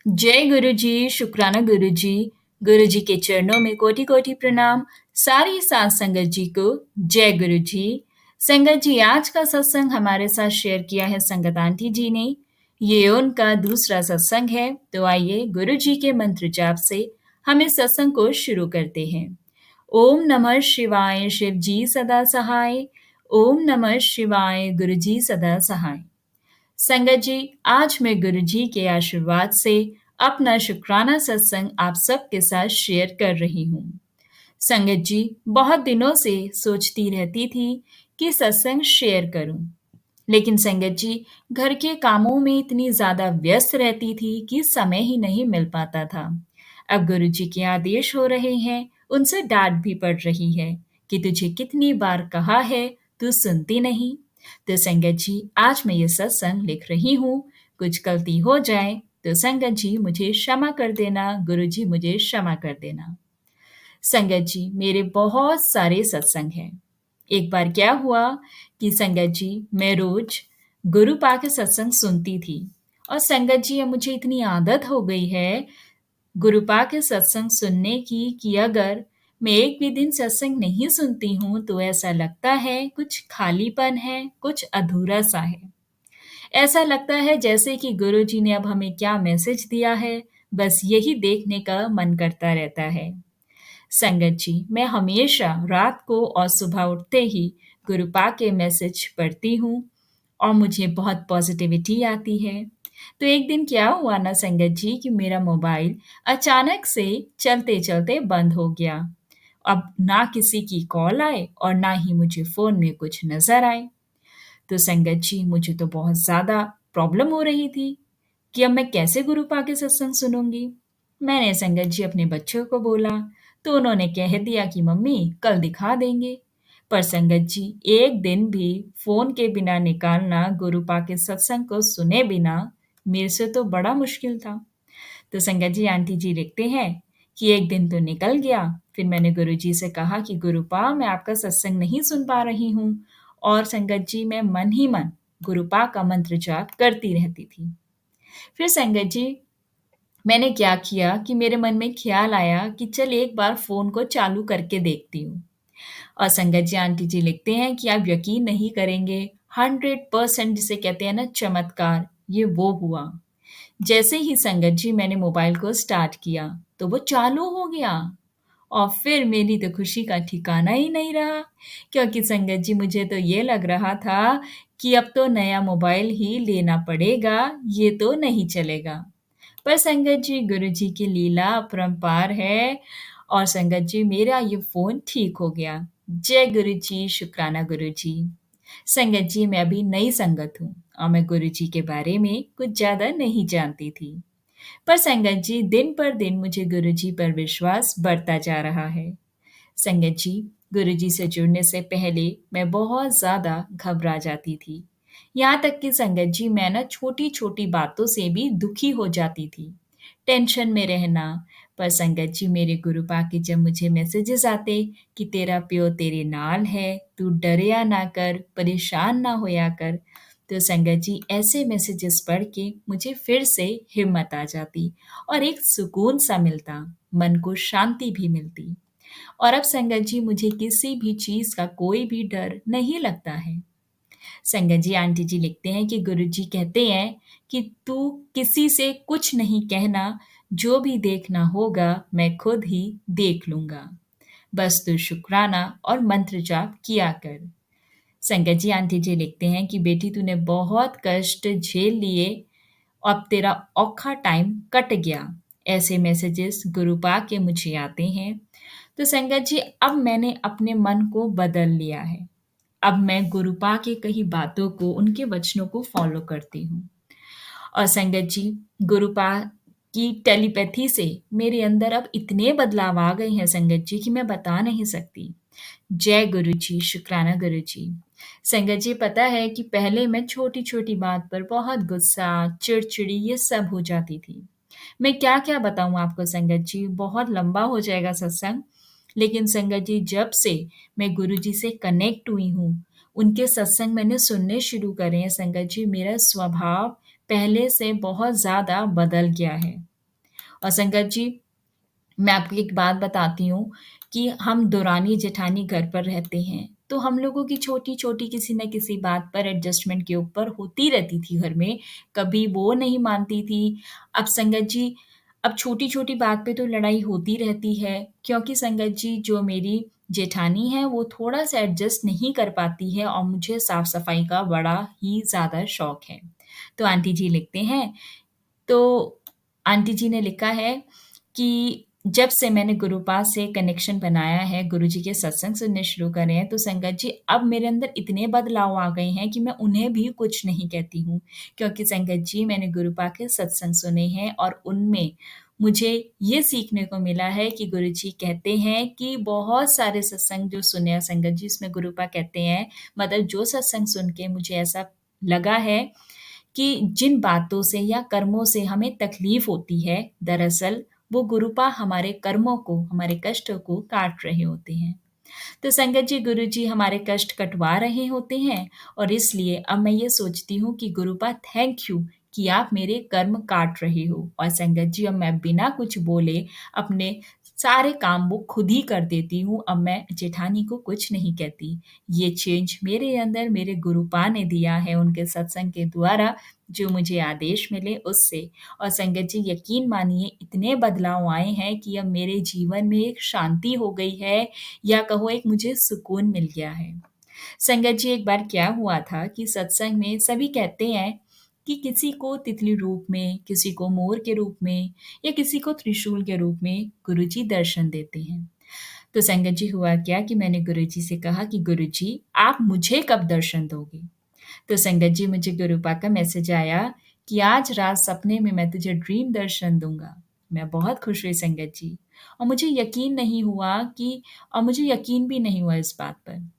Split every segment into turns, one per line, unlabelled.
जय गुरु जी, शुक्राना गुरु जी। गुरु जी के चरणों में कोटि कोटि प्रणाम। सारी साथ संगत जी को जय गुरु जी। संगत जी, आज का सत्संग हमारे साथ शेयर किया है संगत आंटी जी ने। ये उनका दूसरा सत्संग है, तो आइए गुरु जी के मंत्र जाप से हम इस सत्संग को शुरू करते हैं। ओम नमः शिवाय, शिव जी सदा सहाय। ओम नमः शिवाय, गुरु जी सदा सहाय। संगत जी, आज मैं गुरु जी के आशीर्वाद से अपना शुक्राना सत्संग आप सबके साथ शेयर कर रही हूँ। संगत जी, बहुत दिनों से सोचती रहती थी कि सत्संग शेयर करूं, लेकिन संगत जी घर के कामों में इतनी ज्यादा व्यस्त रहती थी कि समय ही नहीं मिल पाता था। अब गुरु जी के आदेश हो रहे हैं, उनसे डांट भी पड़ रही है कि तुझे कितनी बार कहा है, तू सुनती नहीं। तो संगत जी, आज मैं ये सत्संग लिख रही हूँ। कुछ गलती हो जाए तो संगत जी मुझे क्षमा कर देना, गुरु जी मुझे क्षमा कर देना। संगत जी, मेरे बहुत सारे सत्संग हैं। एक बार क्या हुआ कि संगत जी, मैं रोज गुरुपा के सत्संग सुनती थी, और संगत जी अब मुझे इतनी आदत हो गई है गुरुपा के सत्संग सुनने की कि अगर मैं एक भी दिन सत्संग नहीं सुनती हूँ तो ऐसा लगता है कुछ खालीपन है, कुछ अधूरा सा है। ऐसा लगता है जैसे कि गुरु जी ने अब हमें क्या मैसेज दिया है, बस यही देखने का मन करता रहता है। संगत जी, मैं हमेशा रात को और सुबह उठते ही गुरुपा के मैसेज पढ़ती हूँ और मुझे बहुत पॉजिटिविटी आती है। तो एक दिन क्या हुआ ना संगत जी कि मेरा मोबाइल अचानक से चलते चलते बंद हो गया। अब ना किसी की कॉल आए और ना ही मुझे फ़ोन में कुछ नज़र आए। तो संगत जी, मुझे तो बहुत ज़्यादा प्रॉब्लम हो रही थी कि अब मैं कैसे गुरुपा के सत्संग सुनूंगी। मैंने संगत जी अपने बच्चों को बोला, तो उन्होंने कह दिया कि मम्मी कल दिखा देंगे। पर संगत जी, एक दिन भी फोन के बिना निकालना, गुरुपा के सत्संग को सुने बिना, मेरे से तो बड़ा मुश्किल था। तो संगत जी, आंटी जी लिखते हैं कि एक दिन तो निकल गया। फिर मैंने गुरु जी से कहा कि गुरुपा, मैं आपका सत्संग नहीं सुन पा रही हूँ। और संगत जी, मैं मन ही मन गुरुपा का मंत्र जाप करती रहती थी। फिर संगत जी, मैंने क्या किया कि मेरे मन में ख्याल आया कि चल एक बार फ़ोन को चालू करके देखती हूँ। और संगत जी, आंटी जी लिखते हैं कि आप यकीन नहीं करेंगे, 100% जिसे कहते हैं ना चमत्कार, ये वो हुआ। जैसे ही संगत जी मैंने मोबाइल को स्टार्ट किया, तो वो चालू हो गया। और फिर मेरी तो खुशी का ठिकाना ही नहीं रहा, क्योंकि संगत जी मुझे तो ये लग रहा था कि अब तो नया मोबाइल ही लेना पड़ेगा, ये तो नहीं चलेगा। पर संगत जी, गुरु जी की लीला अपरंपार है, और संगत जी मेरा ये फ़ोन ठीक हो गया। जय गुरु जी, शुक्राना गुरु जी। संगत जी, मैं अभी नई संगत हूँ और मैं गुरु जी के बारे में कुछ ज़्यादा नहीं जानती थी। पर संगत जी, दिन पर दिन मुझे गुरु जी पर विश्वास बढ़ता जा रहा है। संगत जी, गुरु जी से जुड़ने से पहले मैं बहुत ज़्यादा घबरा जाती थी। यहाँ तक कि संगत जी, मैं ना छोटी-छोटी बातों से भी दुखी हो जाती थी, टेंशन में रहना। पर संगत जी, मेरे गुरुपा के जब मुझे मैसेजेस आते कि तेरा प्यो तेरे नाल है, तू डरिया ना कर, परेशान ना होया कर, तो संगत जी ऐसे मैसेजेस पढ़ के मुझे फिर से हिम्मत आ जाती और एक सुकून सा मिलता, मन को शांति भी मिलती। और अब संगत जी मुझे किसी भी चीज़ का कोई भी डर नहीं लगता है। संगत जी, आंटी जी लिखते हैं कि गुरु जी कहते हैं कि तू किसी से कुछ नहीं कहना, जो भी देखना होगा मैं खुद ही देख लूँगा। बस तू शुक्राना और मंत्र जाप किया कर। संगत जी, आंटी जी लिखते हैं कि बेटी तूने बहुत कष्ट झेल लिए, अब तेरा औखा टाइम कट गया। ऐसे मैसेजेस गुरुपा के मुझे आते हैं। तो संगत जी, अब मैंने अपने मन को बदल लिया है। अब मैं गुरुपा की कही बातों को, उनके वचनों को फॉलो करती हूँ। और संगत जी, गुरुपा की टेलीपैथी से मेरे अंदर अब इतने बदलाव आ गए हैं संगत जी कि मैं बता नहीं सकती। जय गुरु जी, शुक्राना गुरु जी। संगत जी, पता है कि पहले मैं छोटी-छोटी बात पर बहुत गुस्सा, चिड़चिड़ी ये सब हो जाती थी। मैं क्या-क्या बताऊँ आपको संगत जी, बहुत लंबा हो जाएगा सत्संग। लेकिन संगत जी, जब से मैं गुरुजी से कनेक्ट हुई हूँ, उनके सत्संग मैंने सुनने शुरू करे हैं संगत जी, मेरा स्वभाव पहले से बहुत ज़्यादा बदल गया है। और संगत जी, मैं आपको एक बात बताती हूँ कि हम दौरानी-जेठानी घर पर रहते हैं, तो हम लोगों की छोटी-छोटी किसी न किसी बात पर एडजस्टमेंट के ऊपर होती रहती थी घर में। कभी वो नहीं मानती थी। अब संगत जी, अब छोटी-छोटी बात पे तो लड़ाई होती रहती है, क्योंकि संगत जी जो मेरी जेठानी है वो थोड़ा-सा एडजस्ट नहीं कर पाती है और मुझे साफ-सफाई का बड़ा ही ज़्यादा शौक है। तो आंटी जी लिखते हैं, तो आंटी जी ने लिखा है कि जब से मैंने गुरुपास से कनेक्शन बनाया है, गुरुजी के सत्संग सुनने शुरू करे हैं, तो संगत जी अब मेरे अंदर इतने बदलाव आ गए हैं कि मैं उन्हें भी कुछ नहीं कहती हूँ। क्योंकि संगत जी मैंने गुरुपा के सत्संग सुने हैं और उनमें मुझे ये सीखने को मिला है कि गुरुजी कहते हैं कि बहुत सारे सत्संग जो सुने हैं संगत जी, इसमें गुरुपा कहते हैं, मतलब जो सत्संग सुन के मुझे ऐसा लगा है कि जिन बातों से या कर्मों से हमें तकलीफ होती है, दरअसल वो गुरुपा हमारे कर्मों को, हमारे कष्टों को काट रहे होते हैं। तो संगत जी, गुरुजी हमारे कष्ट कटवा रहे होते हैं और इसलिए अब मैं ये सोचती हूँ कि गुरुपा थैंक यू कि आप मेरे कर्म काट रहे हो। और संगत जी, अब मैं बिना कुछ बोले अपने सारे काम वो खुद ही कर देती हूँ। अब मैं जेठानी को कुछ नहीं कहती। ये चेंज मेरे अंदर मेरे गुरुपा ने दिया है उनके सत्संग के द्वारा, जो मुझे आदेश मिले उससे। और संगत जी, यकीन मानिए इतने बदलाव आए हैं कि अब मेरे जीवन में एक शांति हो गई है, या कहो एक मुझे सुकून मिल गया है। संगत जी, एक बार क्या हुआ था कि सत्संग में सभी कहते हैं कि किसी को तितली रूप में, किसी को मोर के रूप में या किसी को त्रिशूल के रूप में गुरुजी दर्शन देते हैं। तो संगत जी, हुआ क्या कि मैंने गुरुजी से कहा कि गुरुजी आप मुझे कब दर्शन दोगे? तो संगत जी, मुझे गुरुपा का मैसेज आया कि आज रात सपने में मैं तुझे ड्रीम दर्शन दूँगा। मैं बहुत खुश हुई संगत जी, और मुझे यकीन नहीं हुआ कि और मुझे यकीन भी नहीं हुआ इस बात पर।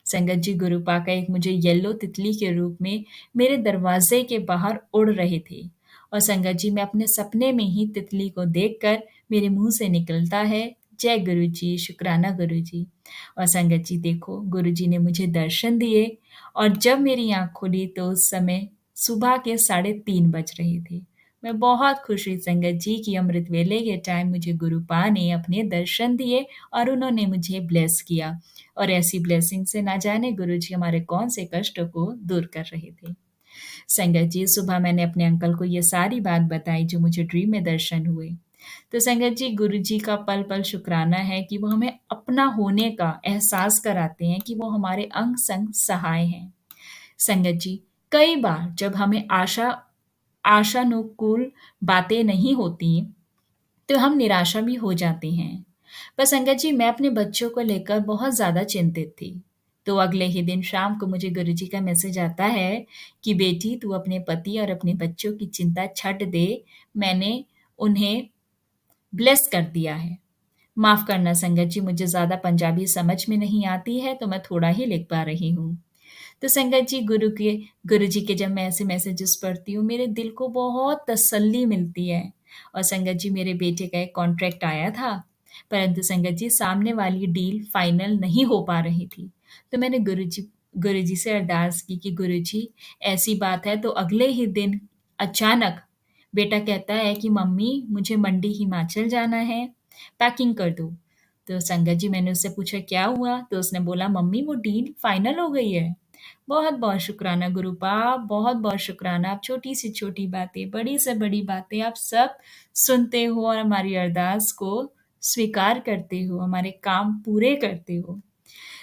संगत जी, गुरुपा का एक मुझे येलो तितली के रूप में मेरे दरवाज़े के बाहर उड़ रहे थे। और संगत जी, मैं अपने सपने में ही तितली को देखकर मेरे मुँह से निकलता है, जय गुरुजी, शुक्राना गुरुजी। और संगत जी देखो, गुरुजी ने मुझे दर्शन दिए और जब मेरी आँख खुली तो उस समय सुबह के 3:30 बज रहे थे। मैं बहुत खुश हुई संगत जी कि अमृत वेले के टाइम मुझे गुरुपा ने अपने दर्शन दिए और उन्होंने मुझे ब्लेस किया। और ऐसी ब्लेसिंग से ना जाने गुरुजी हमारे कौन से कष्टों को दूर कर रहे थे। संगत जी, सुबह मैंने अपने अंकल को ये सारी बात बताई जो मुझे ड्रीम में दर्शन हुए। तो संगत जी, गुरुजी का पल-पल शुक्राना है कि वो हमें अपना होने का एहसास कराते हैं कि वो हमारे अंग-संग सहाय हैं। संगत जी, कई बार जब हमें आशानुकूल बातें नहीं होती, तो हम निराशा भी हो जाते हैं। पर संगत जी, मैं अपने बच्चों को लेकर बहुत ज़्यादा चिंतित थी। तो अगले ही दिन शाम को मुझे गुरुजी का मैसेज आता है कि बेटी तू अपने पति और अपने बच्चों की चिंता छੱਡ दे, मैंने उन्हें ब्लेस कर दिया है। माफ़ करना संगत जी, मुझे ज़्यादा पंजाबी समझ में नहीं आती है, तो मैं थोड़ा ही लिख पा रही हूँ। तो संगत जी, गुरुजी के जब मैं ऐसे मैसेजेस पढ़ती हूँ, मेरे दिल को बहुत तसल्ली मिलती है। और संगत जी, मेरे बेटे का एक कॉन्ट्रैक्ट आया था, परंतु संगत जी सामने वाली डील फाइनल नहीं हो पा रही थी। तो मैंने गुरुजी से अरदास की कि गुरुजी ऐसी बात है, तो अगले ही दिन अचानक बेटा कहता है कि मम्मी मुझे मंडी हिमाचल जाना है, पैकिंग कर दो। तो संगत जी, मैंने उससे पूछा क्या हुआ? तो उसने बोला मम्मी वो डील फाइनल हो गई है। बहुत-बहुत शुक्राना गुरुपाप, बहुत-बहुत शुक्राना। आप छोटी से छोटी बातें, बड़ी से बड़ी बातें आप सब सुनते हो और हमारी अरदास को स्वीकार करते हो, हमारे काम पूरे करते हो।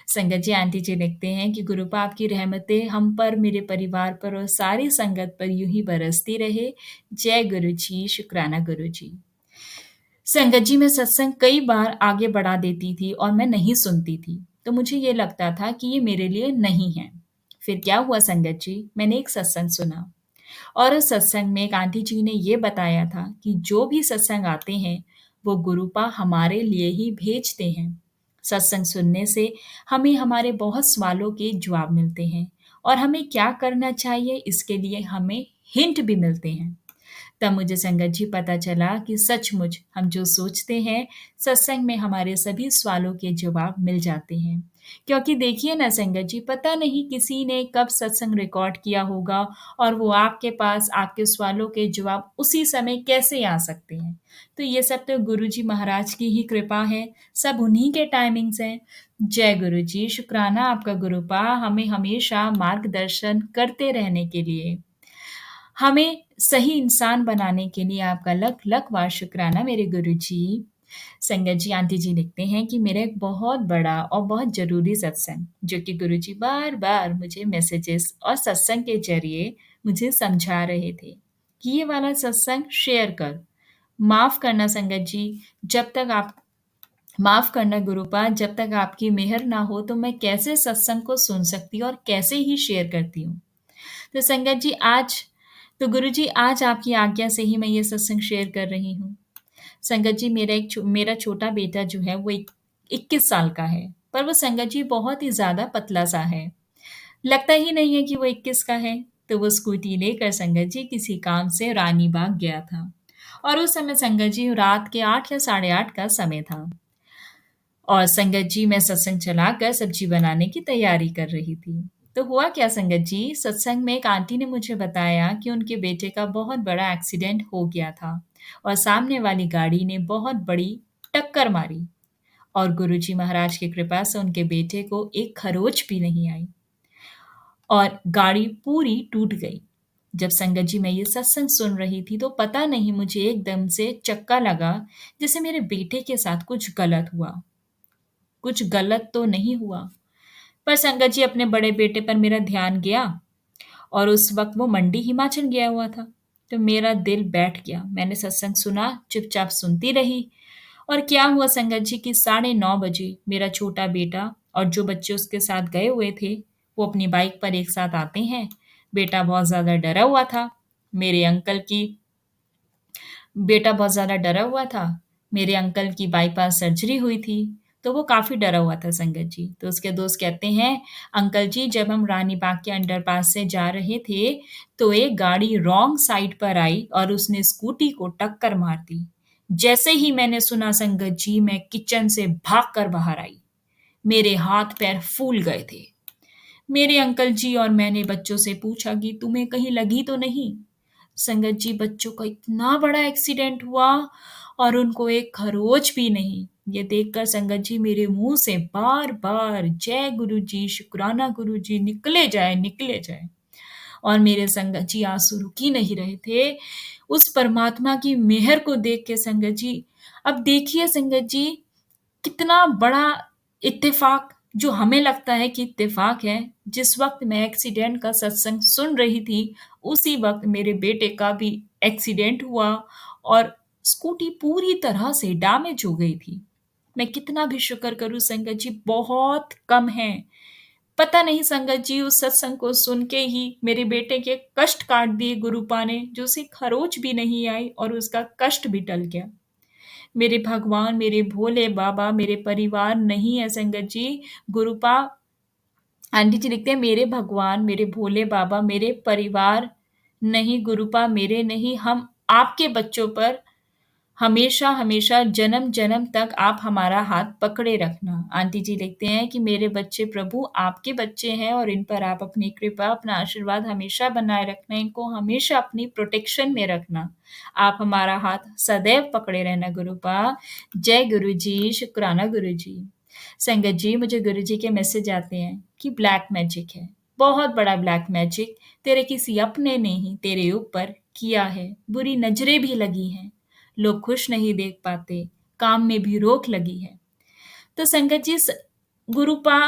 संगत जी, आंटी जी लिखते हैं कि गुरुपाप की रहमतें हम पर, मेरे परिवार पर और सारी संगत पर यूँ ही बरसती रहे। जय गुरु जी, शुक्राना गुरु जी। संगत जी, मैं सत्संग कई बार आगे बढ़ा देती थी और मैं नहीं सुनती थी, तो मुझे ये लगता था कि ये मेरे लिए नहीं है। फिर क्या हुआ संगत जी, मैंने एक सत्संग सुना और उस सत्संग में एक आंटी जी ने ये बताया था कि जो भी सत्संग आते हैं, वो गुरुपा हमारे लिए ही भेजते हैं। सत्संग सुनने से हमें हमारे बहुत सवालों के जवाब मिलते हैं और हमें क्या करना चाहिए इसके लिए हमें हिंट भी मिलते हैं। तब मुझे संगत जी पता चला कि सचमुच हम जो सोचते हैं, सत्संग में हमारे सभी सवालों के जवाब मिल जाते हैं। क्योंकि देखिए ना संगत जी, पता नहीं किसी ने कब सत्संग रिकॉर्ड किया होगा और वो आपके पास आपके सवालों के जवाब उसी समय कैसे आ सकते हैं। तो ये सब तो गुरु जी महाराज की ही कृपा है, सब उन्हीं के टाइमिंग्स हैं। जय गुरु जी, शुक्राना आपका गुरुपा हमें हमेशा मार्गदर्शन करते रहने के लिए, हमें सही इंसान बनाने के लिए आपका लख लख बार शुक्राना मेरे गुरु जी। संगत जी, आंटी जी लिखते हैं कि मेरा एक बहुत बड़ा और बहुत ज़रूरी सत्संग, जो कि गुरु जी बार बार मुझे मैसेजेस और सत्संग के जरिए मुझे समझा रहे थे कि ये वाला सत्संग शेयर कर। माफ़ करना संगत जी, जब तक आप माफ़ करना गुरुपा, जब तक आपकी मेहर ना हो तो मैं कैसे सत्संग को सुन सकती हूँ और कैसे ही शेयर करती हूँ। तो संगत जी आज तो गुरु जी आज आपकी आज्ञा से ही मैं ये सत्संग शेयर कर रही हूँ। संगत जी मेरा छोटा बेटा जो है वो 21 साल का है, पर वो संगत जी बहुत ही ज़्यादा पतला सा है। लगता ही नहीं है कि वो 21 का है। तो वो स्कूटी लेकर संगत जी किसी काम से रानी बाग गया था और उस समय संगत जी रात के 8 या साढ़े 8 का समय था और संगत जी मैं सत्संग चलाकर सब्जी बनाने की तैयारी कर रही थी। तो हुआ क्या संगत जी, सत्संग में एक आंटी ने मुझे बताया कि उनके बेटे का बहुत बड़ा एक्सीडेंट हो गया था और सामने वाली गाड़ी ने बहुत बड़ी टक्कर मारी और गुरुजी महाराज की कृपा से उनके बेटे को एक खरोच भी नहीं आई और गाड़ी पूरी टूट गई। जब संगत जी मैं ये सत्संग सुन रही थी तो पता नहीं मुझे एकदम से चक्का लगा, जैसे मेरे बेटे के साथ कुछ गलत हुआ। कुछ गलत तो नहीं हुआ, पर संगत जी अपने बड़े बेटे पर मेरा ध्यान गया और उस वक्त वो मंडी हिमाचल गया हुआ था। तो मेरा दिल बैठ गया, मैंने सत्संग सुना, चुपचाप सुनती रही। और क्या हुआ संगत जी कि 9:30 बजे मेरा छोटा बेटा और जो बच्चे उसके साथ गए हुए थे वो अपनी बाइक पर एक साथ आते हैं। बेटा बहुत ज़्यादा डरा हुआ था। मेरे अंकल की बेटा बहुत ज़्यादा डरा हुआ था। मेरे अंकल की बाईपास सर्जरी हुई थी, तो वो काफ़ी डरा हुआ था संगत जी। तो उसके दोस्त कहते हैं, "अंकल जी, जब हम रानी बाग के अंडरपास से जा रहे थे, तो एक गाड़ी रॉन्ग साइड पर आई और उसने स्कूटी को टक्कर मार दी। जैसे ही मैंने सुना संगत जी, मैं किचन से भागकर बाहर आई। मेरे हाथ-पैर फूल गए थे। मेरे अंकल जी और मैंने बच्चों से पूछा कि तुम्हें कहीं लगी तो नहीं? संगत जी बच्चों का इतना बड़ा एक्सीडेंट हुआ और उनको एक खरोच भी नहीं। ये देखकर संगत जी मेरे मुंह से बार बार जय गुरु जी, शुक्राना गुरु जी निकले जाए। और मेरे संगत जी आंसू रुक ही नहीं रहे थे उस परमात्मा की मेहर को देख के संगत जी। अब देखिए संगत जी, कितना बड़ा इत्तेफाक, जो हमें लगता है कि इत्तेफाक है, जिस वक्त मैं एक्सीडेंट का सत्संग सुन रही थी उसी वक्त मेरे बेटे का भी एक्सीडेंट हुआ और स्कूटी पूरी तरह से डैमेज हो गई थी। मैं कितना भी शुक्र करूं संगत जी, बहुत कम है। पता नहीं संगत जी उस सत्संग को सुन के ही मेरे बेटे के कष्ट काट दिए गुरुपा ने, जो उसे खरोच भी नहीं आई और उसका कष्ट भी टल गया। मेरे भगवान, मेरे भोले बाबा, मेरे परिवार नहीं है संगत जी। गुरुपा आंटी जी लिखते हैं, मेरे भगवान, मेरे भोले बाबा, मेरे परिवार नहीं गुरुपा, मेरे नहीं, हम आपके बच्चों पर हमेशा हमेशा जन्म जन्म तक आप हमारा हाथ पकड़े रखना। आंटी जी लिखते हैं कि मेरे बच्चे प्रभु आपके बच्चे हैं और इन पर आप अपनी कृपा, अपना आशीर्वाद हमेशा बनाए रखना, इनको हमेशा अपनी प्रोटेक्शन में रखना। आप हमारा हाथ सदैव पकड़े रहना गुरुपा। जय गुरु जी, शुक्राना गुरु जी। संगत जी मुझे गुरु जी के मैसेज आते हैं कि ब्लैक मैजिक है, बहुत बड़ा ब्लैक मैजिक तेरे किसी अपने ने ही तेरे ऊपर किया है। बुरी नजरें भी लगी हैं, लोग खुश नहीं देख पाते, काम में भी रोक लगी है। तो संगत जी गुरुपा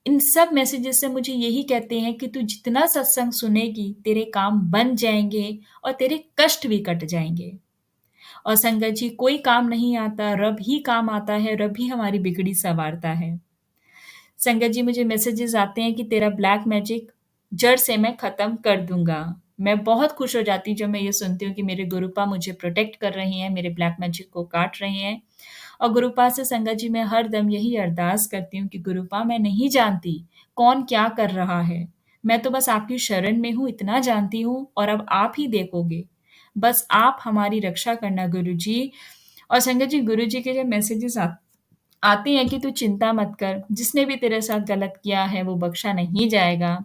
इन सब मैसेजेस से मुझे यही कहते हैं कि तू जितना सत्संग सुनेगी तेरे काम बन जाएंगे और तेरे कष्ट भी कट जाएंगे। और संगत जी कोई काम नहीं आता, रब ही काम आता है, रब ही हमारी बिगड़ी संवारता है। संगत जी मुझे मैसेजेस आते हैं कि तेरा ब्लैक मैजिक जड़ से मैं खत्म कर दूंगा। मैं बहुत खुश हो जाती हूँ जब मैं ये सुनती हूँ कि मेरे गुरुपा मुझे प्रोटेक्ट कर रही हैं, मेरे ब्लैक मैजिक को काट रही हैं। और गुरुपा से संगत जी मैं हर दम यही अरदास करती हूँ कि गुरुपा मैं नहीं जानती कौन क्या कर रहा है, मैं तो बस आपकी शरण में हूँ इतना जानती हूँ और अब आप ही देखोगे। बस आप हमारी रक्षा करना गुरुजी। और संगत जी, गुरुजी के जब मैसेजेस आते हैं कि तू चिंता मत कर, जिसने भी तेरे साथ गलत किया है वो बख्शा नहीं जाएगा।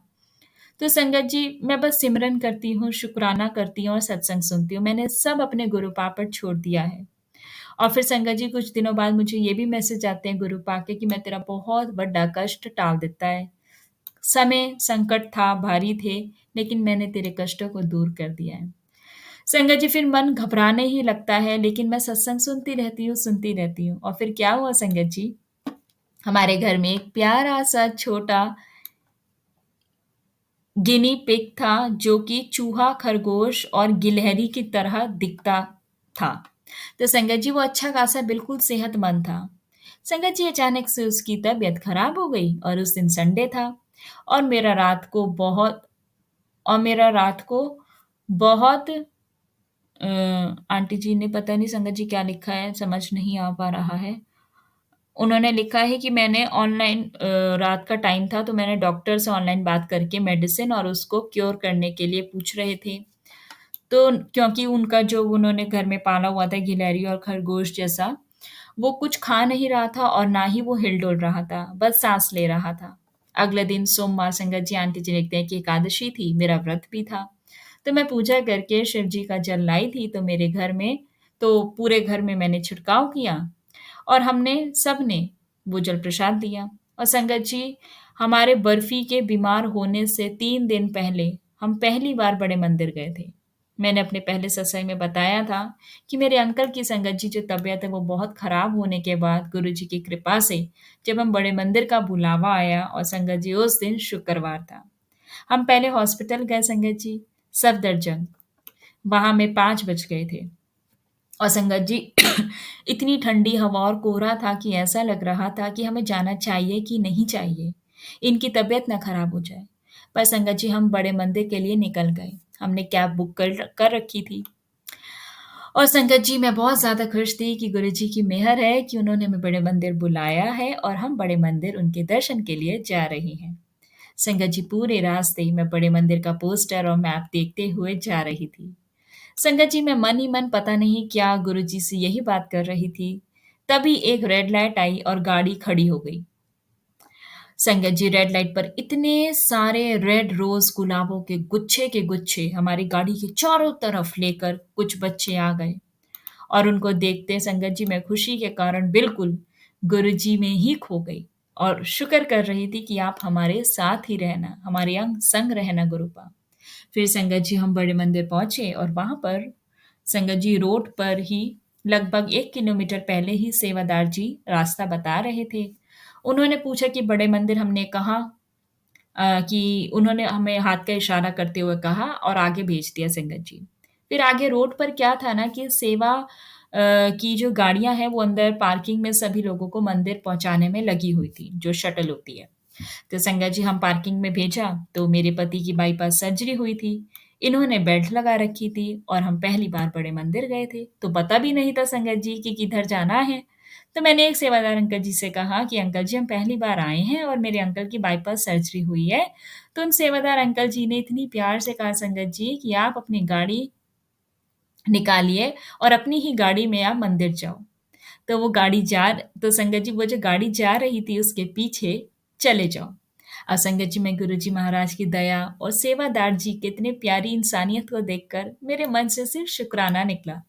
तो संगत जी, मैं बस सिमरन करती हूँ, शुक्राना करती हूँ और सत्संग सुनती हूँ। मैंने सब अपने गुरु पा पर छोड़ दिया है। और फिर संगत जी, कुछ दिनों बाद मुझे ये भी मैसेज आते हैं गुरु पा के कि मैं तेरा बहुत बड़ा कष्ट टाल देता है। समय संकट था, भारी थे, लेकिन मैंने तेरे कष्टों को दूर कर दिया है। संगत जी, फिर मन घबराने ही लगता है, लेकिन मैं सत्संग सुनती रहती हूँ। और फिर क्या हुआ संगत जी, हमारे घर में एक प्यारा सा छोटा गिनी पिग था, जो कि चूहा, खरगोश और गिलहरी की तरह दिखता था। तो संगत जी, वो अच्छा खासा बिल्कुल सेहतमंद था। संगत जी, अचानक से उसकी तबीयत खराब हो गई और उस दिन संडे था। और मेरा रात को बहुत और मेरा रात को बहुत आंटी जी ने पता नहीं संगत जी क्या लिखा है, समझ नहीं आ पा रहा है। उन्होंने लिखा है कि मैंने ऑनलाइन रात का टाइम था तो मैंने डॉक्टर से ऑनलाइन बात करके मेडिसिन और उसको क्योर करने के लिए पूछ रहे थे। तो क्योंकि उनका जो उन्होंने घर में पाला हुआ था गिलहरी और खरगोश जैसा, वो कुछ खा नहीं रहा था और ना ही वो हिल-डुल रहा था, बस साँस ले रहा था। अगले दिन सोमवार संगत जी, आंटी जी लिखते हैं कि एकादशी थी, मेरा व्रत भी था। तो मैं पूजा करके शिव जी का जल लाई थी, तो पूरे घर में मैंने छिड़काव किया और हमने सबने वो जल प्रसाद दिया। और संगत जी, हमारे बर्फी के बीमार होने से 3 दिन पहले हम पहली बार बड़े मंदिर गए थे। मैंने अपने पहले सत्संग में बताया था कि मेरे अंकल की संगत जी जो तबीयत है वो बहुत खराब होने के बाद गुरुजी की कृपा से जब हम बड़े मंदिर का बुलावा आया और संगत जी उस दिन शुक्रवार था। हम पहले हॉस्पिटल गए संगत जी, सफदरजंग। वहाँ में 5 बज गए थे। और संगत जी इतनी ठंडी हवा और कोहरा था कि ऐसा लग रहा था कि हमें जाना चाहिए कि नहीं चाहिए, इनकी तबीयत ना खराब हो जाए। पर संगत जी, हम बड़े मंदिर के लिए निकल गए। हमने कैब बुक कर रखी थी। और संगत जी, मैं बहुत ज़्यादा खुश थी कि गुरुजी की मेहर है कि उन्होंने हमें बड़े मंदिर बुलाया है और हम बड़े मंदिर उनके दर्शन के लिए जा रहे हैं। संगत जी, पूरे रास्ते मैं बड़े मंदिर का पोस्टर और मैप देखते हुए जा रही थी। संगत जी, मैं मन ही मन पता नहीं क्या गुरुजी से यही बात कर रही थी। तभी एक रेड लाइट आई और गाड़ी खड़ी हो गई। संगत जी, रेड लाइट पर इतने सारे रेड रोज गुलाबों के गुच्छे हमारी गाड़ी के चारों तरफ लेकर कुछ बच्चे आ गए। और उनको देखते संगत जी, मैं खुशी के कारण बिल्कुल गुरुजी में ही खो गई और शुक्र कर रही थी कि आप हमारे साथ ही रहना, हमारे अंग संग रहना गुरुपा। फिर संगत जी, हम बड़े मंदिर पहुंचे और वहां पर संगत जी रोड पर ही लगभग 1 किलोमीटर पहले ही सेवादार जी रास्ता बता रहे थे। उन्होंने पूछा कि बड़े मंदिर, हमने कहा कि उन्होंने हमें हाथ का इशारा करते हुए कहा और आगे भेज दिया संगत जी। फिर आगे रोड पर क्या था ना कि सेवा की जो गाड़ियां हैं वो अंदर पार्किंग में सभी लोगों को मंदिर पहुंचाने में लगी हुई थी, जो शटल होती है। तो संगत जी, हम पार्किंग में भेजा तो मेरे पति की बाईपास सर्जरी हुई थी। इन्होंने बेल्ट लगा रखी थी और हम पहली बार बड़े मंदिर गए थे, तो पता भी नहीं था संगत जी कि किधर जाना है। तो मैंने एक सेवादार अंकल जी से कहा कि अंकल जी, हम पहली बार आए हैं और मेरे अंकल की बाईपास सर्जरी हुई है। तो उन सेवादार अंकल जी ने इतनी प्यार से कहा संगत जी कि आप अपनी गाड़ी निकालिए और अपनी ही गाड़ी में आप मंदिर जाओ। तो संगत जी, वो जो गाड़ी जा रही थी उसके पीछे चले जाओ। और संगत जी, मैं गुरुजी महाराज की दया और सेवादार जी की इतनी प्यारी इंसानियत को देखकर मेरे मन से सिर्फ शुक्राना निकला।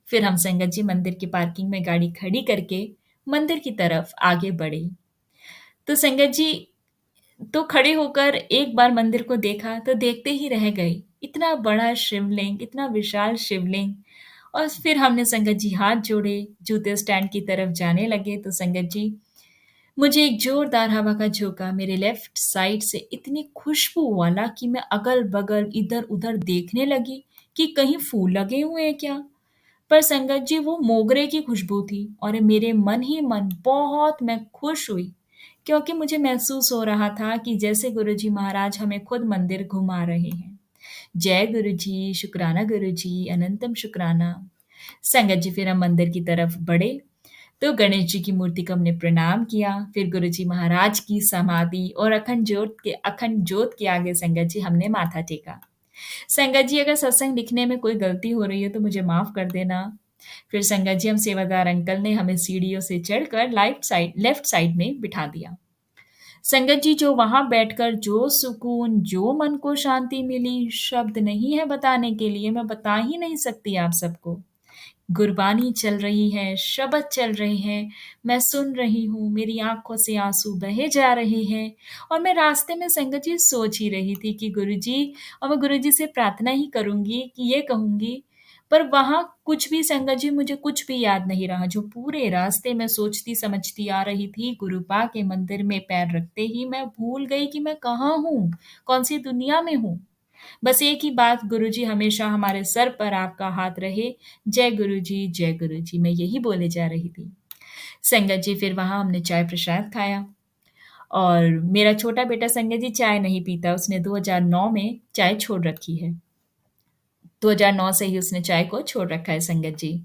फिर हम संगत जी मंदिर की पार्किंग में गाड़ी खड़ी करके मंदिर की तरफ आगे बढ़े। तो संगत जी, तो खड़े होकर एक बार मंदिर को देखा तो देखते ही रह गए। इतना बड़ा शिवलिंग, इतना विशाल शिवलिंग। और फिर हमने संगत जी हाथ जोड़े, जूते स्टैंड की तरफ जाने लगे तो संगत जी, मुझे एक जोरदार हवा का झोंका मेरे लेफ्ट साइड से इतनी खुशबू वाला कि मैं अगल-बगल, इधर-उधर देखने लगी कि कहीं फूल लगे हुए हैं क्या? पर संगत जी, वो मोगरे की खुशबू थी और मेरे मन ही मन बहुत मैं खुश हुई, क्योंकि मुझे महसूस हो रहा था कि जैसे गुरुजी महाराज हमें खुद मंदिर घुमा रहे हैं। जय गुरुजी, शुक्राना गुरुजी, अनंतम शुक्राना। संगत जी, फिर हम मंदिर की तरफ बढ़े तो गणेश जी की मूर्ति को हमने प्रणाम किया। फिर गुरुजी महाराज की समाधि और अखंड ज्योत के आगे संगत जी हमने माथा टेका। संगत जी, अगर सत्संग लिखने में कोई गलती हो रही है तो मुझे माफ़ कर देना। फिर संगत जी, हम सेवादार अंकल ने हमें सीढ़ियों से चढ़कर लेफ्ट साइड में बिठा दिया। संगत जी, जो वहाँ बैठकर जो सुकून, जो मन को शांति मिली, शब्द नहीं है बताने के लिए, मैं बता ही नहीं सकती आप सबको। गुरबानी चल रही है, शब्द चल रहे हैं, मैं सुन रही हूँ, मेरी आँखों से आँसू बहे जा रहे हैं और मैं रास्ते में संगत जी सोच ही रही थी कि गुरुजी, और मैं गुरुजी से प्रार्थना ही करूँगी कि ये कहूँगी, पर वहाँ कुछ भी संगत जी, मुझे कुछ भी याद नहीं रहा। जो पूरे रास्ते में सोचती समझती आ रही थी, गुरुपा के मंदिर में पैर रखते ही मैं भूल गई कि मैं कहाँ हूँ, कौन-सी दुनिया में हूँ। बस एक ही बात, गुरुजी हमेशा हमारे सर पर आपका हाथ रहे, जय गुरुजी, मैं यही बोले जा रही थी। संगत जी, फिर वहाँ हमने चाय प्रसाद खाया और मेरा छोटा बेटा संगत जी चाय नहीं पीता, उसने 2009 में चाय छोड़ रखी है। 2009 से ही उसने चाय को छोड़ रखा है संगत जी।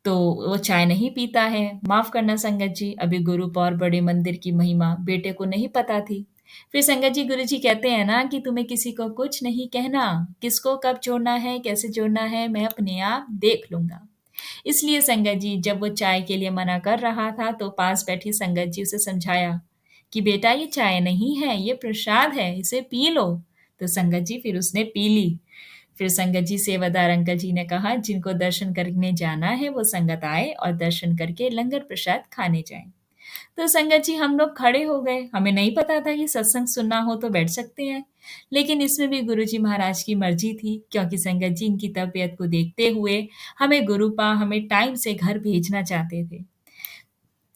तो वो चाय नहीं पीता है। माफ़ करना संगत जी, अभी गुरु और बड़े मंदिर की महिमा बेटे को नहीं पता थी। फिर संगत जी, गुरुजी कहते हैं ना कि तुम्हें किसी को कुछ नहीं कहना, किसको कब जोड़ना है, कैसे जोड़ना है, मैं अपने आप देख लूँगा। इसलिए संगत जी, जब वो चाय के लिए मना कर रहा था तो पास बैठी संगत जी उसे समझाया कि बेटा, ये चाय नहीं है, ये प्रसाद है, इसे पी लो। तो संगत जी, फिर उसने पी ली। फिर संगत जी, सेवादार अंकल जी ने कहा, जिनको दर्शन करने जाना है वो संगत आए और दर्शन करके लंगर प्रसाद खाने जाएं। तो संगत जी, हम लोग खड़े हो गए। हमें नहीं पता था कि सत्संग सुनना हो तो बैठ सकते हैं, लेकिन इसमें भी गुरुजी महाराज की मर्जी थी, क्योंकि संगत जी इनकी तबीयत को देखते हुए हमें गुरुपा हमें टाइम से घर भेजना चाहते थे।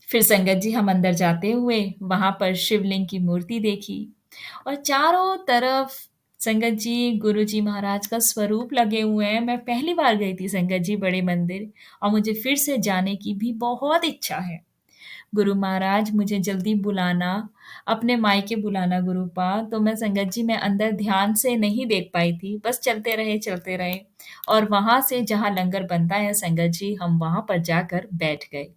फिर संगत जी, हम अंदर जाते हुए वहां पर शिवलिंग की मूर्ति देखी और चारों तरफ संगत जी गुरुजी महाराज का स्वरूप लगे हुए हैं। मैं पहली बार गई थी संगत जी बड़े मंदिर, और मुझे फिर से जाने की भी बहुत इच्छा है। गुरु महाराज, मुझे जल्दी बुलाना, अपने मायके बुलाना गुरुपा। तो मैं संगत जी, मैं अंदर ध्यान से नहीं देख पाई थी, बस चलते रहे और वहां से जहाँ लंगर बनता है संगत जी, हम वहां पर जाकर बैठ गए।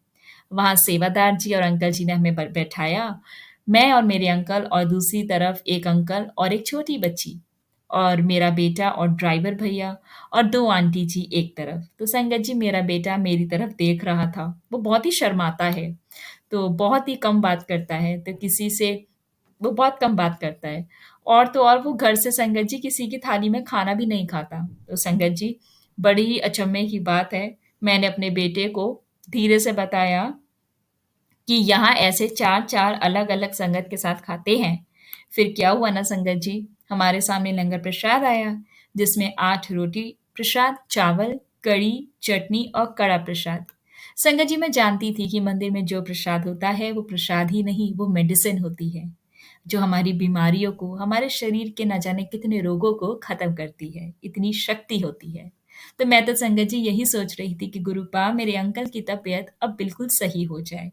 वहाँ सेवादार जी और अंकल जी ने हमें बैठाया। मैं और मेरे अंकल और दूसरी तरफ एक अंकल और एक छोटी बच्ची और मेरा बेटा और ड्राइवर भैया और 2 आंटी जी एक तरफ। तो संगत जी, मेरा बेटा मेरी तरफ देख रहा था। वो बहुत ही शर्माता है, तो बहुत ही कम बात करता है, तो किसी से वो बहुत कम बात करता है। और तो और वो घर से संगत जी किसी की थाली में खाना भी नहीं खाता। तो संगत जी, बड़ी ही अचम्भे की बात है, मैंने अपने बेटे को धीरे से बताया कि यहाँ ऐसे 4-4 अलग-अलग संगत के साथ खाते हैं। फिर क्या हुआ ना संगत जी, हमारे सामने लंगर प्रसाद आया, जिसमें 8 रोटी प्रसाद, चावल, कढ़ी, चटनी और कड़ा प्रसाद। संगत जी, मैं जानती थी कि मंदिर में जो प्रसाद होता है वो प्रसाद ही नहीं, वो मेडिसिन होती है, जो हमारी बीमारियों को, हमारे शरीर के न जाने कितने रोगों को खत्म करती है, इतनी शक्ति होती है। तो मैं तो संगत जी यही सोच रही थी कि गुरुपा, मेरे अंकल की तबीयत अब बिल्कुल सही हो जाए,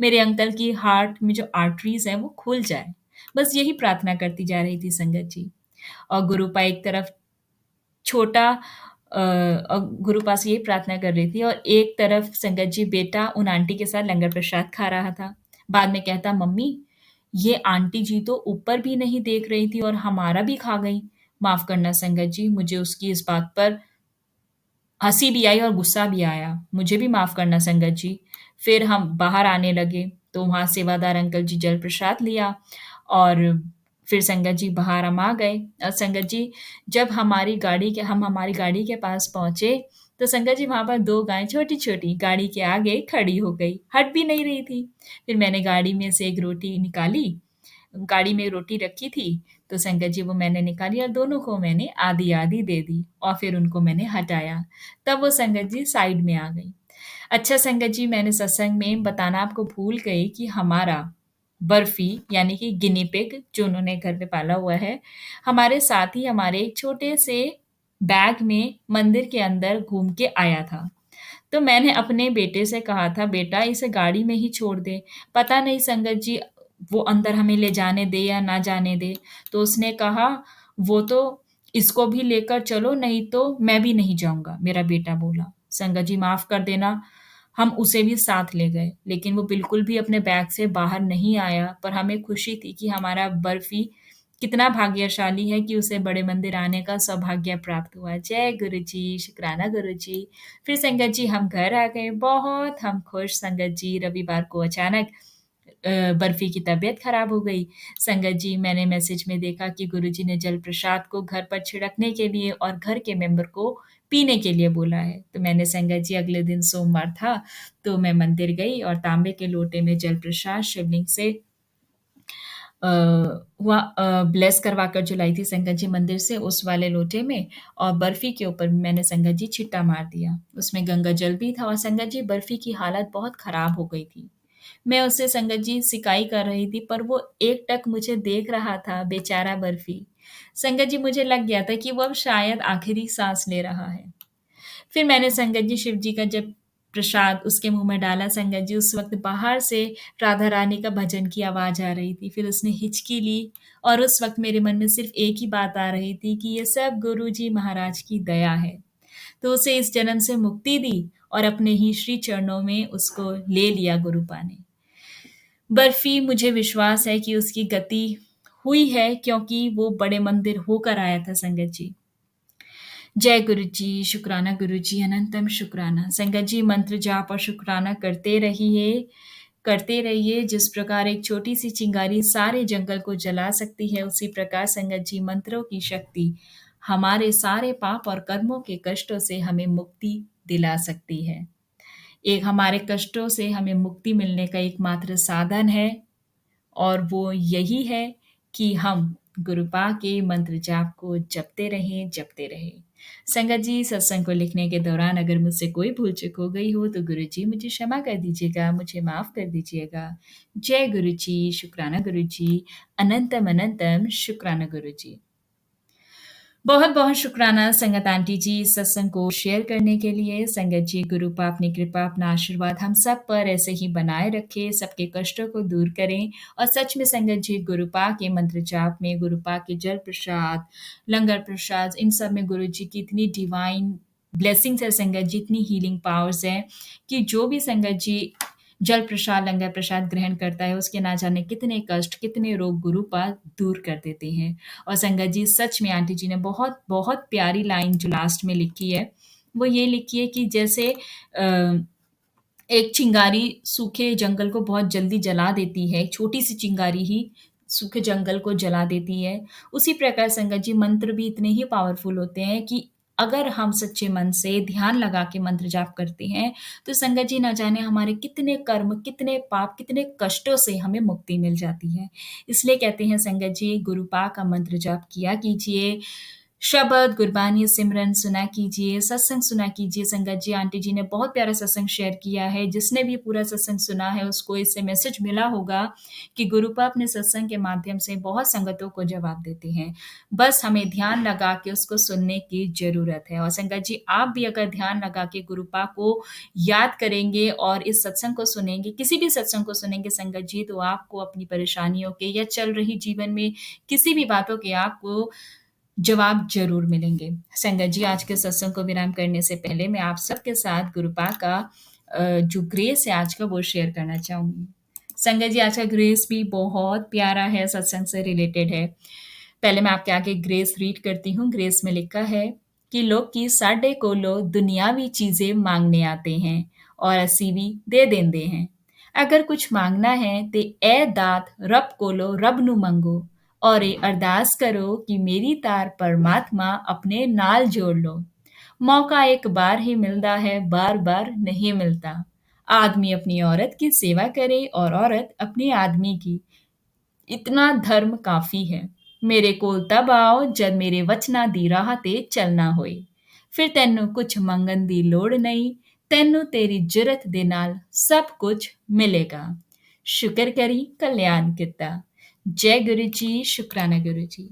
मेरे अंकल की हार्ट में जो आर्टरीज हैं वो खुल जाए। बस यही प्रार्थना करती जा रही थी संगत जी। और गुरुपा एक तरफ छोटा गुरुपा से यही प्रार्थना कर रही थी और एक तरफ संगत जी बेटा उन आंटी के साथ लंगर प्रसाद खा रहा था। बाद में कहता, मम्मी, ये आंटी जी तो ऊपर भी नहीं देख रही थी और हमारा भी खा गई। माफ करना संगत जी, मुझे उसकी इस बात पर हँसी भी आई और गुस्सा भी आया। मुझे भी माफ़ करना संगत जी। फिर हम बाहर आने लगे, तो वहाँ सेवादार अंकल जी जल प्रसाद लिया और फिर संगत जी बाहर हम आ गए। और संगत जी, जब हमारी गाड़ी के पास पहुँचे, तो संगत जी वहाँ पर 2 गायें छोटी-छोटी गाड़ी के आगे खड़ी हो गई, हट भी नहीं रही थी। फिर मैंने गाड़ी में से एक रोटी निकाली, गाड़ी में रोटी रखी थी, तो संगत जी वो मैंने निकाली और दोनों को मैंने आधी-आधी दे दी और फिर उनको मैंने हटाया। तब वो संगत जी साइड में आ गई। अच्छा संगत जी, मैंने सत्संग में बताना आपको भूल गई कि हमारा बर्फी यानी कि गिनी पिग जो उन्होंने घर पे पाला हुआ है, हमारे साथ ही हमारे एक छोटे से बैग में मंदिर के अंदर घूम के आया था। तो मैंने अपने बेटे से कहा था, बेटा इसे गाड़ी में ही छोड़ दे, पता नहीं संगत जी वो अंदर हमें ले जाने दे या ना जाने दे। तो उसने कहा, वो तो इसको भी लेकर चलो, नहीं तो मैं भी नहीं जाऊंगा, मेरा बेटा बोला। संगत जी माफ कर देना, हम उसे भी साथ ले गए, लेकिन वो बिल्कुल भी अपने बैग से बाहर नहीं आया। पर हमें खुशी थी कि हमारा बर्फी कितना भाग्यशाली है कि उसे बड़े मंदिर आने का सौभाग्य प्राप्त हुआ। जय गुरु जी, शुक्राना गुरु जी। फिर संगत जी हम घर आ गए, बहुत हम खुश संगत जी। रविवार को अचानक बर्फी की तबीयत खराब हो गई। संगत जी मैंने मैसेज में देखा कि गुरुजी ने जल प्रसाद को घर पर छिड़कने के लिए और घर के मेंबर को पीने के लिए बोला है। तो मैंने संगत जी अगले दिन सोमवार था, तो मैं मंदिर गई और तांबे के लोटे में जल प्रसाद शिवलिंग से अ, ब्लेस करवा कर जो लाई थी संगत जी मंदिर से, उस वाले लोटे में, और बर्फी के ऊपर मैंने संगत जी छिट्टा मार दिया। उसमें गंगा जल भी था और संगत जी बर्फी की हालत बहुत खराब हो गई थी। मैं उससे संगत जी सिकाई कर रही थी, पर वो एकटक मुझे देख रहा था, बेचारा बर्फी। संगत जी मुझे लग गया था कि वो अब शायद आखिरी सांस ले रहा है। फिर मैंने संगत जी शिव जी का जब प्रसाद उसके मुंह में डाला, संगत जी उस वक्त बाहर से राधा रानी का भजन की आवाज आ रही थी। फिर उसने हिचकी ली और उस वक्त मेरे मन में सिर्फ एक ही बात आ रही थी कि ये सब गुरु जी महाराज की दया है। तो उसे इस जन्म से मुक्ति दी और अपने ही श्री चरणों में उसको ले लिया गुरुपा ने। बर्फी, मुझे विश्वास है कि उसकी गति हुई है, क्योंकि वो बड़े मंदिर होकर आया था संगत जी। जय गुरु जी, शुक्राना गुरु जी, अनंतम शुक्राना। संगत जी मंत्र जाप और शुक्राना करते रहिए। जिस प्रकार एक छोटी सी चिंगारी सारे जंगल को जला सकती है, उसी प्रकार संगत जी मंत्रों की शक्ति हमारे सारे पाप और कर्मों के कष्टों से हमें मुक्ति दिला सकती है। एक हमारे कष्टों से हमें मुक्ति मिलने का एकमात्र साधन है, और वो यही है कि हम गुरुपा के मंत्र जाप को जपते रहें। संगत जी सत्संग को लिखने के दौरान अगर मुझसे कोई भूल चूक हो गई हो तो गुरु जी मुझे क्षमा कर दीजिएगा, मुझे माफ कर दीजिएगा। जय गुरु जी, शुक्राना गुरु जी, अनंतम अनंतम शुक्राना गुरु जी। बहुत बहुत शुक्राना संगत आंटी जी इस सत्संग को शेयर करने के लिए। संगत जी गुरुपा अपनी कृपा, अपना आशीर्वाद हम सब पर ऐसे ही बनाए रखे, सबके कष्टों को दूर करें। और सच में संगत जी गुरुपा के मंत्र जाप में, गुरुपा के जल प्रसाद, लंगर प्रसाद, इन सब में गुरु जी की इतनी डिवाइन ब्लेसिंग्स है संगत जी, इतनी हीलिंग पावर्स हैं कि जो भी संगत जी जल प्रसाद, लंगर प्रसाद ग्रहण करता है, उसके ना जाने कितने कष्ट, कितने रोग गुरुपा दूर कर देते हैं। और संगत जी सच में आंटी जी ने बहुत बहुत प्यारी लाइन जो लास्ट में लिखी है, वो ये लिखी है कि जैसे एक चिंगारी सूखे जंगल को बहुत जल्दी जला देती है, छोटी सी चिंगारी ही सूखे जंगल को जला देती है, उसी प्रकार संगत जी मंत्र भी इतने ही पावरफुल होते हैं कि अगर हम सच्चे मन से ध्यान लगा के मंत्र जाप करते हैं, तो संगत जी ना जाने हमारे कितने कर्म, कितने पाप, कितने कष्टों से हमें मुक्ति मिल जाती है। इसलिए कहते हैं संगत जी गुरुपा का मंत्र जाप किया कीजिए, शब्द, गुरबानी, सिमरन सुना कीजिए, सत्संग सुना कीजिए। संगत जी आंटी जी ने बहुत प्यारा सत्संग शेयर किया है। जिसने भी पूरा सत्संग सुना है उसको इससे मैसेज मिला होगा कि गुरुपा अपने सत्संग के माध्यम से बहुत संगतों को जवाब देते हैं। बस हमें ध्यान लगा के उसको सुनने की ज़रूरत है। और संगत जी आप भी अगर ध्यान लगा के गुरुपा को याद करेंगे और इस सत्संग को सुनेंगे, किसी भी सत्संग को सुनेंगे संगत जी, तो आपको अपनी परेशानियों के या चल रही जीवन में किसी भी बातों के आपको जवाब ज़रूर मिलेंगे। संगत जी आज के सत्संग को विराम करने से पहले मैं आप सबके साथ गुरुपा का जो ग्रेस है आज का वो शेयर करना चाहूँगी। संगत जी आज का ग्रेस भी बहुत प्यारा है, सत्संग से रिलेटेड है। पहले मैं आपके आगे ग्रेस रीड करती हूँ। ग्रेस में लिखा है कि लोग की साढ़े कोलो दुनियावी चीज़ें मांगने आते हैं और असी भी दे देंदे हैं। अगर कुछ मांगना है ते ए दात रब कोलो रब नू मंगो और ये अरदास करो कि मेरी तार परमात्मा अपने नाल जोड़ लो। मौका एक बार ही मिलता है, बार बार नहीं मिलता। आदमी अपनी औरत की सेवा करे और औरत अपने आदमी की, इतना धर्म काफी है। मेरे कोल तब आओ जद मेरे वचना दी राह ते चलना होए। फिर तैनू कुछ मंगन दी लोड़ नहीं, तैनू तेरी जुरत दे नाल सब कुछ मिलेगा। शुक्र करी कल्याण किता। जय गुरु जी, शुक्राना गुरु जी।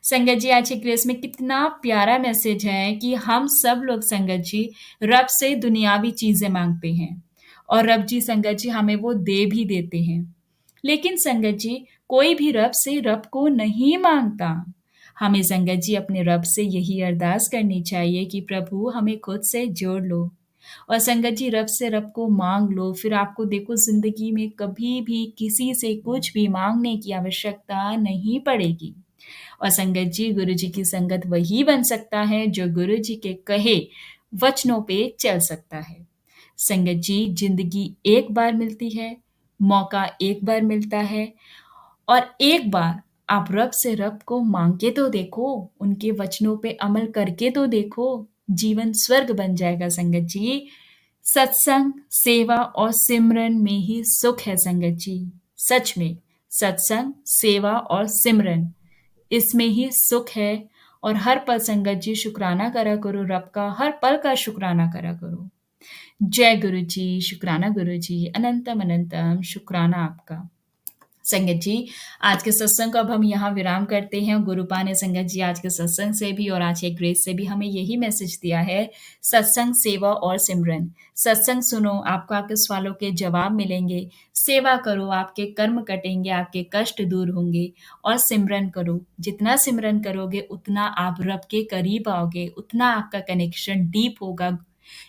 संगत जी आज की ग्रेस में कितना प्यारा मैसेज है कि हम सब लोग संगत जी रब से दुनियावी चीजें मांगते हैं और रब जी संगत जी हमें वो दे भी देते हैं। लेकिन संगत जी कोई भी रब से रब को नहीं मांगता। हमें संगत जी अपने रब से यही अरदास करनी चाहिए कि प्रभु हमें खुद से जोड़ लो। और संगत जी रब से रब को मांग लो, फिर आपको देखो जिंदगी में कभी भी किसी से कुछ भी मांगने की आवश्यकता नहीं पड़ेगी। और संगत जी, गुरु जी की संगत वही बन सकता है जो गुरु जी के कहे वचनों पे चल सकता है। संगत जी, जिंदगी एक बार मिलती है, मौका एक बार मिलता है, और एक बार आप रब से रब को मांग के तो देखो, उनके वचनों पे अमल करके तो देखो, जीवन स्वर्ग बन जाएगा संगत जी। सत्संग, सेवा और सिमरन में ही सुख है संगत जी। सच में, सत्संग, सेवा और सिमरन, इसमें ही सुख है। और हर पल संगत जी शुक्राना करा करो रब का, हर पल का शुक्राना करा करो। जय गुरु जी, शुक्राना गुरु जी, अनंतम अनंतम शुक्राना आपका। संगत जी, आज के सत्संग को अब हम यहाँ विराम करते हैं। गुरुपा ने संगत जी आज के सत्संग से भी और आज के ग्रेस से भी हमें यही मैसेज दिया है, सत्संग, सेवा और सिमरन। सत्संग सुनो, आपको आपके सवालों के जवाब मिलेंगे। सेवा करो, आपके कर्म कटेंगे, आपके कष्ट दूर होंगे। और सिमरन करो, जितना सिमरन करोगे उतना आप रब के करीब आओगे, उतना आपका कनेक्शन डीप होगा।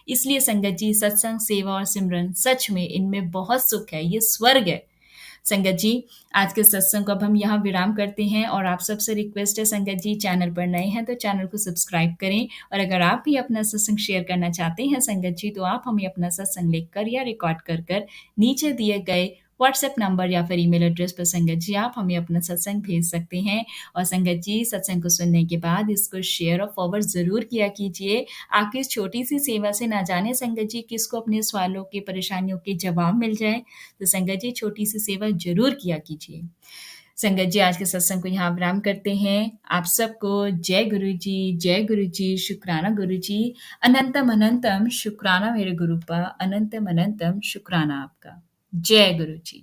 इसलिए संगत जी, सत्संग, सेवा और सिमरन, सच में इनमें बहुत सुख है, ये स्वर्ग है। संगत जी, आज के सत्संग को अब हम यहाँ विराम करते हैं और आप सबसे रिक्वेस्ट है संगत जी, चैनल पर नए हैं तो चैनल को सब्सक्राइब करें। और अगर आप भी अपना सत्संग शेयर करना चाहते हैं संगत जी, तो आप हमें अपना सत्संग लिखकर या रिकॉर्ड कर कर नीचे दिए गए व्हाट्सएप नंबर या फिर ईमेल एड्रेस पर संगत जी आप हमें अपना सत्संग भेज सकते हैं। और संगत जी, सत्संग को सुनने के बाद इसको शेयर और फॉरवर्ड ज़रूर किया कीजिए। आपकी इस छोटी सी सेवा से ना जाने संगत जी किसको अपने सवालों के, परेशानियों के जवाब मिल जाए। तो संगत जी, छोटी सी सेवा जरूर किया कीजिए। संगत जी, आज के सत्संग को यहाँ विराम करते हैं। आप सबको जय गुरु जी, जय गुरु जी, शुक्राना गुरु जी, अनंतम अनंतम शुक्राना मेरे गुरुपा, अनंतम अनंतम शुक्राना आपका। जय गुरु जी।